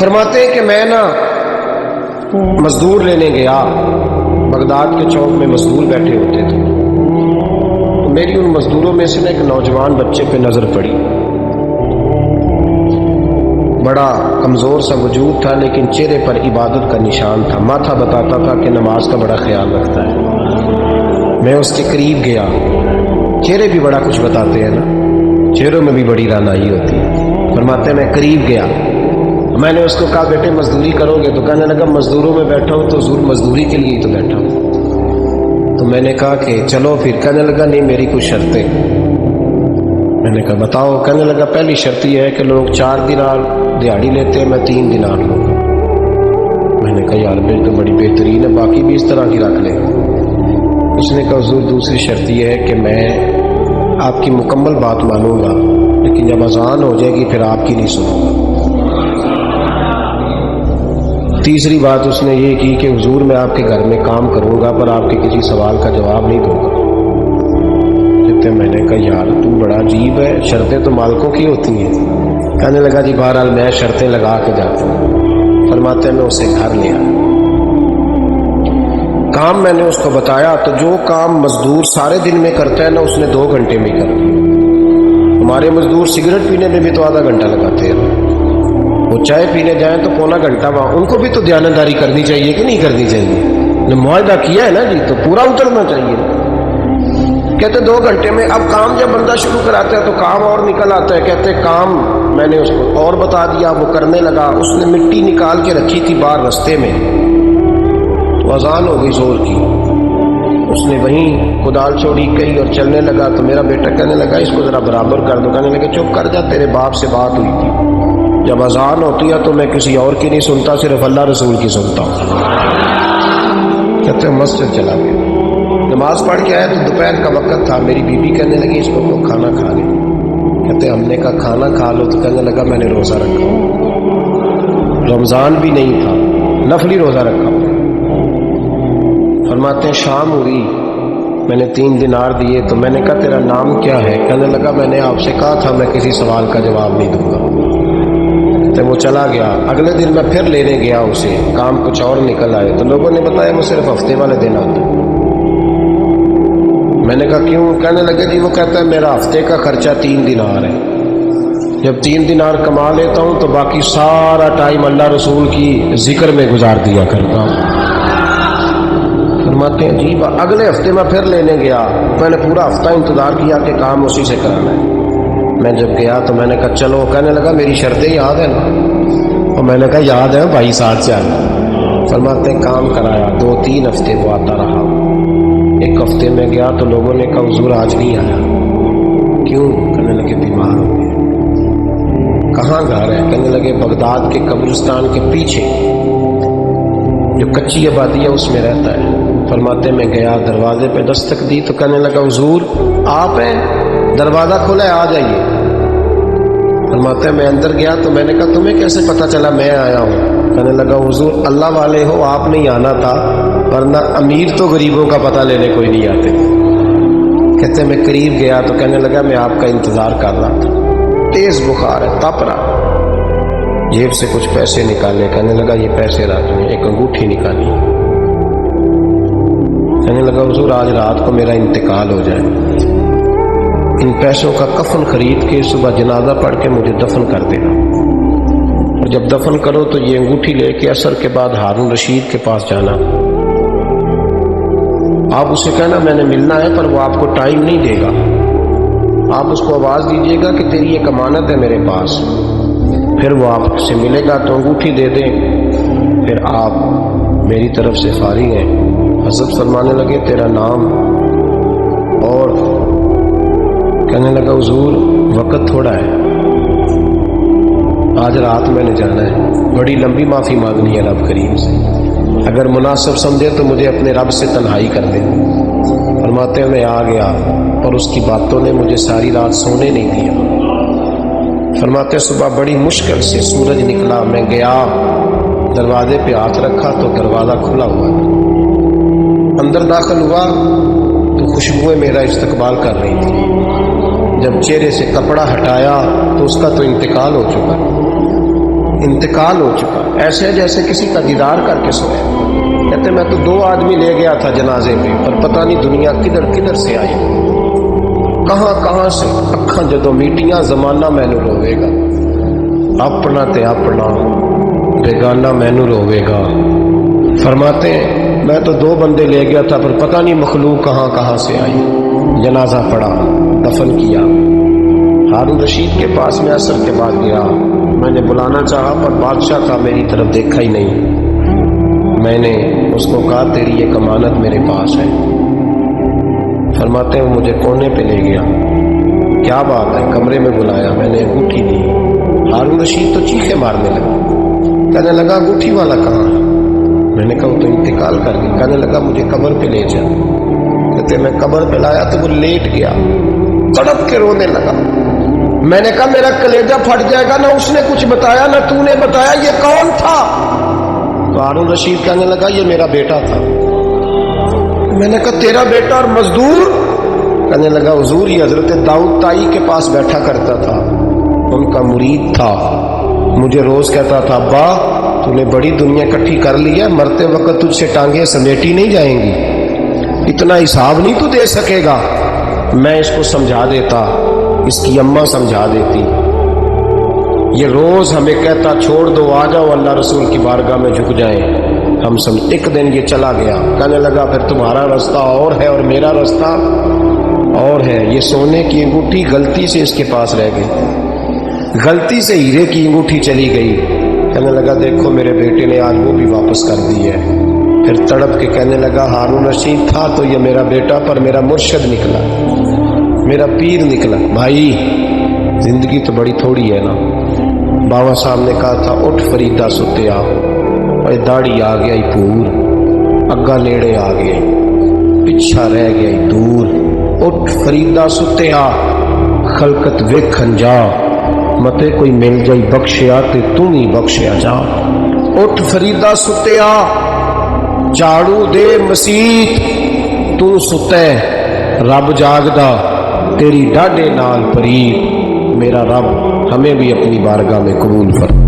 فرماتے ہیں کہ میں نا مزدور لینے گیا، بغداد کے چوک میں مزدور بیٹھے ہوتے تھے، تو میری ان مزدوروں میں سے نا ایک نوجوان بچے پہ نظر پڑی۔ بڑا کمزور سا وجود تھا لیکن چہرے پر عبادت کا نشان تھا، ماتھا بتاتا تھا کہ نماز کا بڑا خیال رکھتا ہے۔ میں اس کے قریب گیا، چہرے بھی بڑا کچھ بتاتے ہیں نا، چہروں میں بھی بڑی رانائی ہوتی ہے۔ فرماتے ہیں میں قریب گیا، میں نے اس کو کہا بیٹے مزدوری کرو گے؟ تو کہنے لگا مزدوروں میں بیٹھا ہوں تو حضور مزدوری کے لیے ہی تو بیٹھا ہوں۔ تو میں نے کہا کہ چلو پھر۔ کہنے لگا نہیں میری کچھ شرطیں۔ میں نے کہا بتاؤ؟ کہنے لگا پہلی شرط یہ ہے کہ لوگ 4 دینار دیہاڑی لیتے ہیں، میں 3 دینار لوں گا۔ میں نے کہا یار پھر تو بڑی بہترین ہے، باقی بھی اس طرح کی رکھ لیں۔ اس نے کہا حضور دوسری شرط یہ ہے کہ میں آپ کی مکمل بات مانوں گا لیکن جب اذان ہو جائے گی پھر آپ کی نہیں سنوں گا۔ تیسری بات اس نے یہ کی کہ حضور میں آپ کے گھر میں کام کروں گا پر آپ کے کسی سوال کا جواب نہیں دوں گا۔ کہتے میں نے کہا یار تم بڑا عجیب ہے، شرطیں تو مالکوں کی ہوتی ہیں۔ کہنے لگا جی بہرحال میں شرطیں لگا کے جاتا ہوں۔ فرماتے ہیں میں اسے گھر لیا، کام میں نے اس کو بتایا تو جو کام مزدور سارے دن میں کرتا ہے نا اس نے 2 گھنٹے میں کر دیا۔ ہمارے مزدور سگریٹ پینے میں بھی تو آدھا گھنٹہ لگاتے ہیں، وہ چائے پینے جائیں تو پونا گھنٹہ وہاں۔ ان کو بھی تو دیانتداری کرنی چاہیے کہ نہیں کرنی چاہیے؟ معاہدہ کیا ہے نا جی تو پورا اترنا چاہیے۔ کہتے 2 گھنٹے میں۔ اب کام جب بندہ شروع کراتا ہے تو کام اور نکل آتا ہے۔ کہتے کام میں نے اس کو اور بتا دیا، وہ کرنے لگا۔ اس نے مٹی نکال کے رکھی تھی باہر رستے میں، تو اذان ہو گئی زور کی، اس نے وہیں کدال چھوڑی کہی اور چلنے لگا۔ تو میرا بیٹا کہنے لگا اس کو ذرا برابر کر دو۔ کہنے لگا چپ کر جا، تیرے باپ سے بات ہوئی تھی، جب اذان ہوتی ہے تو میں کسی اور کی نہیں سنتا، صرف اللہ رسول کی سنتا ہوں۔ کہتے ہیں مسجد چلا گیا، نماز پڑھ کے آیا تو دوپہر کا وقت تھا۔ میری بیوی کہنے لگی اس کو کھانا کھا لے۔ کہتے ہم نے کہا کھانا کھا لو، تو کہنے لگا میں نے روزہ رکھا، رمضان بھی نہیں تھا، نفلی روزہ رکھا۔ فرماتے ہیں شام ہوئی، میں نے 3 دینار دیے تو میں نے کہا تیرا نام کیا ہے؟ کہنے لگا میں نے آپ سے کہا تھا میں کسی سوال کا جواب نہیں دوں گا۔ تو وہ چلا گیا۔ اگلے دن میں پھر لینے گیا اسے، کام کچھ اور نکل آئے تو لوگوں نے بتایا وہ صرف ہفتے والے دن آتا ہے۔ میں نے کہا کیوں؟ کہنے لگے جی وہ کہتا ہے میرا ہفتے کا خرچہ 3 دینار ہے، جب 3 دینار کما لیتا ہوں تو باقی سارا ٹائم اللہ رسول کی ذکر میں گزار دیا کرتا ہوں۔ فرماتے ہیں جی اگلے ہفتے میں پھر لینے گیا، میں نے پورا ہفتہ انتظار کیا کہ کام اسی سے کرانا ہے۔ میں جب گیا تو میں نے کہا چلو، کہنے لگا میری شرطیں یاد ہیں نا؟ اور میں نے کہا یاد ہے بھائی، ساتھ چل۔ فرماتے ہیں کام کرایا، 2-3 ہفتے وہ آتا رہا۔ ایک ہفتے میں گیا تو لوگوں نے کہا حضور آج نہیں آیا، کیوں؟ کہنے لگے بیمار ہو گئے۔ کہاں گھر ہے؟ کہنے لگے بغداد کے قبرستان کے پیچھے جو کچی آبادی ہے اس میں رہتا ہے۔ فرماتے میں گیا، دروازے پہ دستک دی تو کہنے لگا حضور آپ ہیں؟ دروازہ کھلا ہے، آ جائیے۔ فرماتے ہیں میں اندر گیا تو میں نے کہا تمہیں کیسے پتا چلا میں آیا ہوں؟ کہنے لگا حضور اللہ والے ہو، آپ نہیں آنا تھا، ورنہ امیر تو غریبوں کا پتہ لینے کوئی نہیں آتے۔ کہتے میں قریب گیا تو کہنے لگا میں آپ کا انتظار کر رہا تھا، تیز بخار ہے، تپ رہا۔ جیب سے کچھ پیسے نکالے، کہنے لگا یہ پیسے رکھ لیں۔ ایک انگوٹھی نکالی، کہنے لگا حضور آج رات کو میرا انتقال ہو جائے، ان پیسوں کا کفن خرید کے صبح جنازہ پڑھ کے مجھے دفن کر دینا، اور جب دفن کرو تو یہ انگوٹھی لے کے عصر کے بعد ہارون رشید کے پاس جانا، آپ اسے کہنا میں نے ملنا ہے پر وہ آپ کو ٹائم نہیں دے گا، آپ اس کو آواز دیجیے گا کہ تیری ایک امانت ہے میرے پاس، پھر وہ آپ سے ملے گا تو انگوٹھی دے دیں، پھر آپ میری طرف سے فارغ ہیں۔ حضرت فرمانے لگے تیرا نام؟ اور کہنے لگا حضور وقت تھوڑا ہے، آج رات میں نے جانا ہے، بڑی لمبی معافی مانگنی ہے رب کریم سے، اگر مناسب سمجھے تو مجھے اپنے رب سے تنہائی کر دے۔ فرماتے ہیں میں آ گیا اور اس کی باتوں نے مجھے ساری رات سونے نہیں دیا۔ فرماتے صبح بڑی مشکل سے سورج نکلا، میں گیا دروازے پہ ہاتھ رکھا تو دروازہ کھلا ہوا تھا، اندر داخل ہوا تو خوشبوئیں میرا استقبال کر رہی تھی، جب چہرے سے کپڑا ہٹایا تو اس کا تو انتقال ہو چکا۔ انتقال ہو چکا، ایسے جیسے کسی کا دیدار کر کے سویا۔ کہتے میں تو 2 آدمی لے گیا تھا جنازے پہ، پر پتہ نہیں دنیا کدھر کدھر سے آئی، کہاں کہاں سے۔ اکھاں جدوں میٹیاں زمانہ مینوں روے گا، اپنا تے اپنا بیگانہ مینوں روے گا۔ فرماتے ہیں میں تو 2 بندے لے گیا تھا، پر پتہ نہیں مخلوق کہاں کہاں سے آئی۔ جنازہ پڑا، دفن کیا۔ ہارون رشید کے پاس میں عصر کے بعد گیا، میں نے بلانا چاہا پر بادشاہ تھا، میری طرف دیکھا ہی نہیں۔ میں نے اس کو کہا تیری ایک امانت میرے پاس ہے۔ فرماتے ہیں وہ مجھے کونے پہ لے گیا، کیا بات ہے، کمرے میں بلایا، میں نے انگوٹھی دی۔ ہارون رشید تو چیخے مارنے لگا، کہنے لگا انگوٹھی والا کہاں ہے؟ میں نے کہا وہ تو انتقال کر گئی۔ کہنے لگا مجھے قبر پہ لے جا۔ کہتے میں قبر پہ لایا تو وہ لیٹ گیا، تڑپ کے رونے لگا۔ میں نے کہا میرا کلیجہ پھٹ جائے گا، نہ اس نے کچھ بتایا نہ تو نے بتایا، یہ کون تھا؟ تو ہارون رشید کہنے لگا یہ میرا بیٹا تھا۔ میں نے کہا تیرا بیٹا اور مزدور؟ کہنے لگا حضور یہ حضرت داؤد تائی کے پاس بیٹھا کرتا تھا، ان کا مرید تھا، مجھے روز کہتا تھا ابا تو نے بڑی دنیا اکٹھی کر لی ہے، مرتے وقت تجھ سے ٹانگیں سمیٹی نہیں جائیں گی، اتنا حساب نہیں تو دے سکے گا۔ میں اس کو سمجھا دیتا، اس کی اماں سمجھا دیتی۔ یہ روز ہمیں کہتا چھوڑ دو، آ جاؤ اللہ رسول کی بارگاہ میں جھک جائیں۔ ہم ایک دن یہ چلا گیا، کہنے لگا پھر تمہارا رستہ اور ہے اور میرا رستہ اور ہے۔ یہ سونے کی انگوٹھی غلطی سے اس کے پاس رہ گئی، غلطی سے ہیرے کی انگوٹھی چلی گئی۔ کہنے لگا دیکھو میرے بیٹے نے آج وہ بھی واپس کر دی ہے۔ پھر تڑپ کے کہنے لگا ہارون رشید تھا تو یہ میرا بیٹا، پر میرا مرشد نکلا، میرا پیر نکلا۔ بھائی زندگی تو بڑی تھوڑی ہے نا۔ بابا صاحب نے کہا تھا اٹھ فریدہ ستیا، اور داڑھی آ گیا ہی پور، اگا نیڑے آ گیا، پچھا رہ گیا ہی دور۔ اٹھ فریدہ ستیا، خلقت ویکھن جا، متے کوئی مل جائی بخشیا تے تو ہی بخشیا جا۔ اٹھ فریدہ ستیا، جھاڑو دے مسیت، تو ستے رب جاگدا، تیری ڈاڈے نال پرید۔ میرا رب ہمیں بھی اپنی بارگاہ میں قبول فرما۔